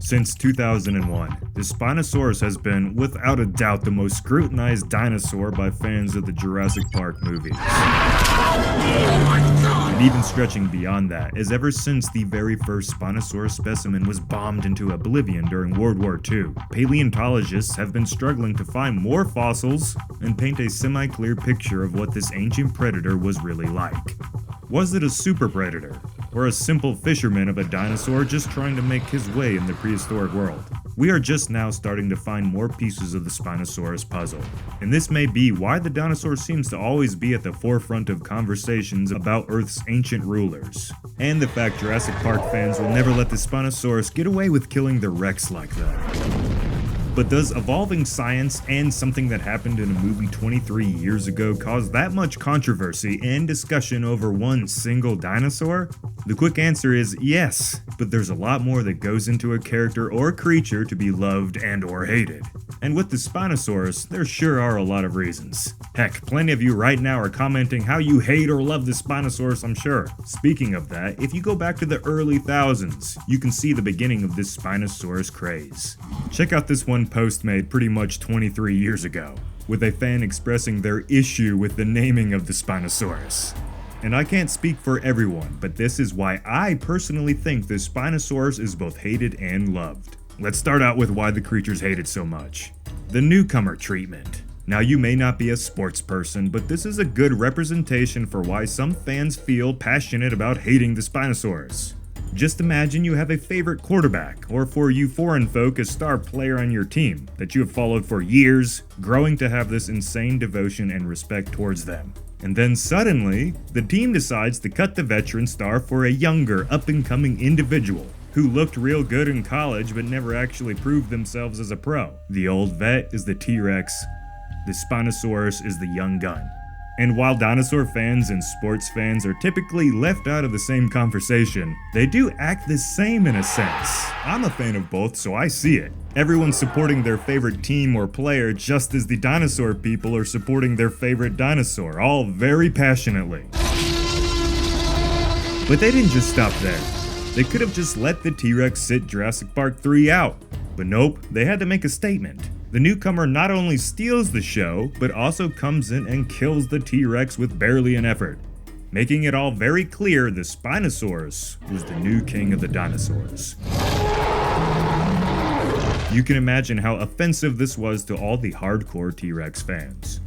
Since 2001, the Spinosaurus has been, without a doubt, the most scrutinized dinosaur by fans of the Jurassic Park movies. And even stretching beyond that, as ever since the very first Spinosaurus specimen was bombed into oblivion during World War II, paleontologists have been struggling to find more fossils and paint a semi-clear picture of what this ancient predator was really like. Was it a super predator? Or a simple fisherman of a dinosaur just trying to make his way in the prehistoric world? We are just now starting to find more pieces of the Spinosaurus puzzle, and this may be why the dinosaur seems to always be at the forefront of conversations about Earth's ancient rulers, and the fact Jurassic Park fans will never let the Spinosaurus get away with killing the Rex like that. But does evolving science and something that happened in a movie 23 years ago cause that much controversy and discussion over one single dinosaur? The quick answer is yes, but there's a lot more that goes into a character or creature to be loved and or hated. And with the Spinosaurus, there sure are a lot of reasons. Heck, plenty of you right now are commenting how you hate or love the Spinosaurus, I'm sure. Speaking of that, if you go back to the early thousands, you can see the beginning of this Spinosaurus craze. Check out this one post made pretty much 23 years ago, with a fan expressing their issue with the naming of the Spinosaurus. And I can't speak for everyone, but this is why I personally think the Spinosaurus is both hated and loved. Let's start out with why the creature's hated so much. The newcomer treatment. Now, you may not be a sports person, but this is a good representation for why some fans feel passionate about hating the Spinosaurus. Just imagine you have a favorite quarterback, or for you foreign folk, a star player on your team that you have followed for years, growing to have this insane devotion and respect towards them. And then suddenly, the team decides to cut the veteran star for a younger, up-and-coming individual who looked real good in college but never actually proved themselves as a pro. The old vet is the T-Rex, the Spinosaurus is the young gun. And while dinosaur fans and sports fans are typically left out of the same conversation, they do act the same in a sense. I'm a fan of both, so I see it. Everyone's supporting their favorite team or player just as the dinosaur people are supporting their favorite dinosaur, all very passionately. But they didn't just stop there. They could have just let the T-Rex sit Jurassic Park 3 out. But nope, they had to make a statement. The newcomer not only steals the show, but also comes in and kills the T-Rex with barely an effort, making it all very clear the Spinosaurus was the new king of the dinosaurs. You can imagine how offensive this was to all the hardcore T-Rex fans,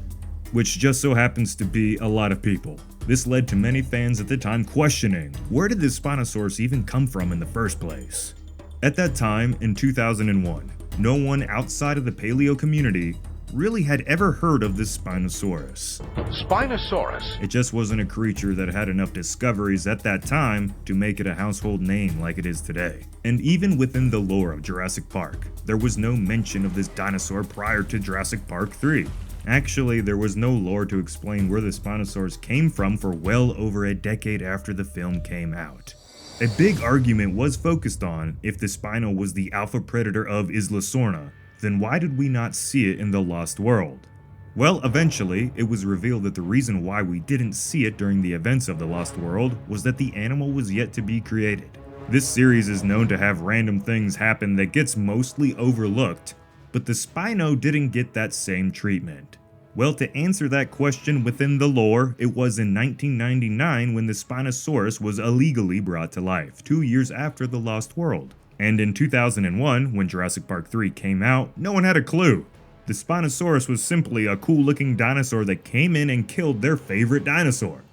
which just so happens to be a lot of people. This led to many fans at the time questioning, where did the Spinosaurus even come from in the first place? At that time, in 2001, no one outside of the paleo community really had ever heard of this Spinosaurus. Spinosaurus? It just wasn't a creature that had enough discoveries at that time to make it a household name like it is today. And even within the lore of Jurassic Park, there was no mention of this dinosaur prior to Jurassic Park 3. Actually, there was no lore to explain where the Spinosaurus came from for well over a decade after the film came out. A big argument was focused on if the Spino was the alpha predator of Isla Sorna, then why did we not see it in the Lost World? Well, eventually, it was revealed that the reason why we didn't see it during the events of the Lost World was that the animal was yet to be created. This series is known to have random things happen that gets mostly overlooked, but the Spino didn't get that same treatment. Well, to answer that question within the lore, it was in 1999 when the Spinosaurus was illegally brought to life, 2 years after The Lost World. And in 2001, when Jurassic Park 3 came out, no one had a clue. The Spinosaurus was simply a cool-looking dinosaur that came in and killed their favorite dinosaur.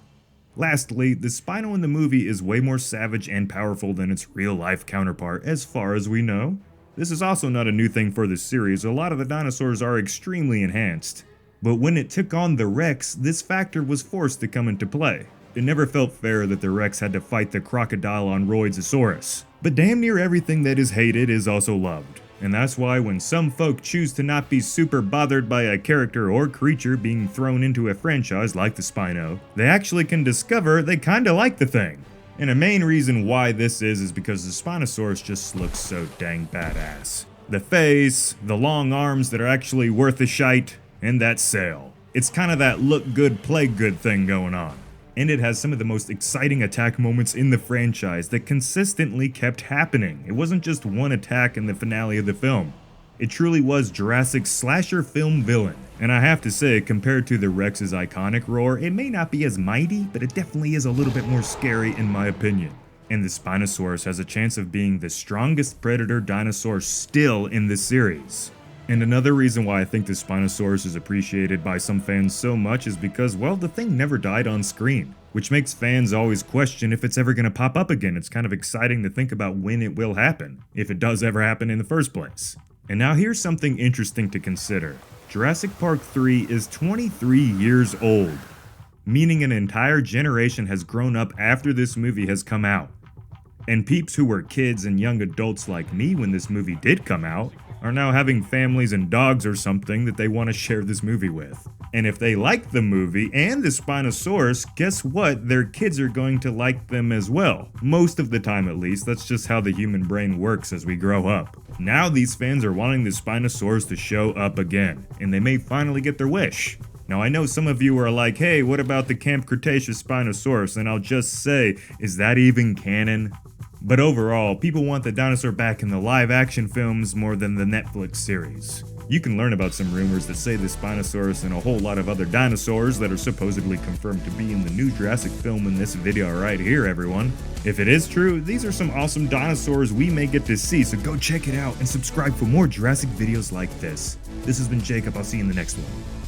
Lastly, the Spino in the movie is way more savage and powerful than its real-life counterpart, as far as we know. This is also not a new thing for this series. A lot of the dinosaurs are extremely enhanced. But when it took on the Rex, this factor was forced to come into play. It never felt fair that the Rex had to fight the crocodile on Roidosaurus. But damn near everything that is hated is also loved. And that's why when some folk choose to not be super bothered by a character or creature being thrown into a franchise like the Spino, they actually can discover they kinda like the thing. And a main reason why this is because the Spinosaurus just looks so dang badass. The face, the long arms that are actually worth a shite, and that sail. It's kind of that look good, play good thing going on. And it has some of the most exciting attack moments in the franchise that consistently kept happening. It wasn't just one attack in the finale of the film. It truly was Jurassic's slasher film villain. And I have to say, compared to the Rex's iconic roar, it may not be as mighty, but it definitely is a little bit more scary in my opinion. And the Spinosaurus has a chance of being the strongest predator dinosaur still in the series. And another reason why I think the Spinosaurus is appreciated by some fans so much is because, well, the thing never died on screen, which makes fans always question if it's ever going to pop up again. It's kind of exciting to think about when it will happen, if it does ever happen in the first place. And now here's something interesting to consider. Jurassic Park 3 is 23 years old, meaning an entire generation has grown up after this movie has come out. And peeps who were kids and young adults like me when this movie did come out are now having families and dogs or something that they want to share this movie with. And if they like the movie and the Spinosaurus, guess what? Their kids are going to like them as well. Most of the time at least, that's just how the human brain works as we grow up. Now these fans are wanting the Spinosaurus to show up again, and they may finally get their wish. Now I know some of you are like, hey, what about the Camp Cretaceous Spinosaurus? And I'll just say, is that even canon? But overall, people want the dinosaur back in the live-action films more than the Netflix series. You can learn about some rumors that say the Spinosaurus and a whole lot of other dinosaurs that are supposedly confirmed to be in the new Jurassic film in this video right here, everyone. If it is true, these are some awesome dinosaurs we may get to see, so go check it out and subscribe for more Jurassic videos like this. This has been Jacob, I'll see you in the next one.